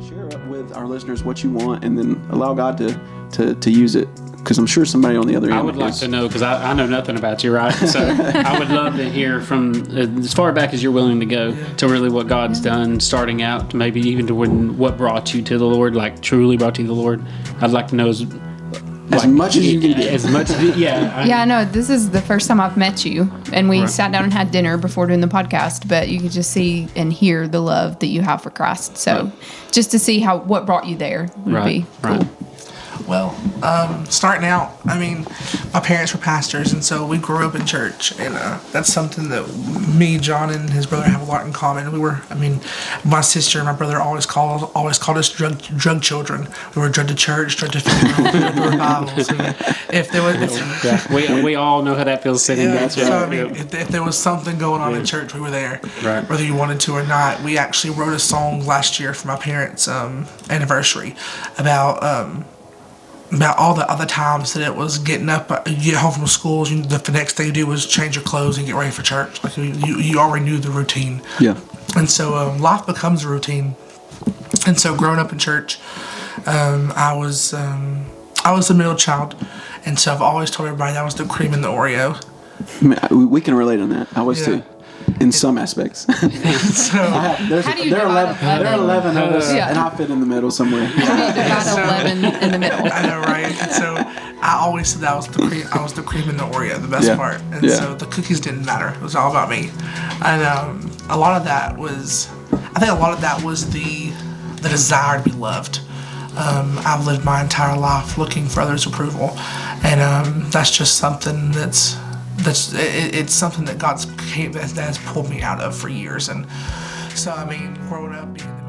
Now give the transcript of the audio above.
Share with our listeners what you want, and then allow God to use it. Because I'm sure somebody on the other end. I would like to know, because I know nothing about you, right? So I would love to hear from as far back as you're willing to go to really what God's done, starting out, maybe even to what brought you to the Lord, like truly brought you to the Lord. I'd like to know as much as you can get. As much as I know this is the first time I've met you, and we sat down and had dinner before doing the podcast, but you could just see and hear the love that you have for Christ. So just to see what brought you there would be cool. Right. Well, starting out, I mean, my parents were pastors, and so we grew up in church, and that's something that me, John, and his brother have a lot in common. My sister and my brother always called us drug children. We were drugged to church, drugged to funerals, drugged to revivals. And if there was, we all know how that feels sitting there. So, if there was something going on in church, we were there, whether you wanted to or not. We actually wrote a song last year for my parents' anniversary about all the other times that it was getting up, you get home from school, the next thing you do was change your clothes and get ready for church. Like you already knew the routine. Yeah. And so life becomes a routine. And so growing up in church, I was the middle child, and so I've always told everybody that was the cream in the Oreo. We can relate on that. I was too. In some aspects. So there are 11 of us, and I fit in the middle somewhere. How do you divide 11 in the middle? I know, right? And so I always said that I was the cream in the Oreo, the best part. And so the cookies didn't matter. It was all about me. And a lot of that was the desire to be loved. I've lived my entire life looking for others' approval, and that's just something it's something that that has pulled me out of for years. And so, I mean, growing up being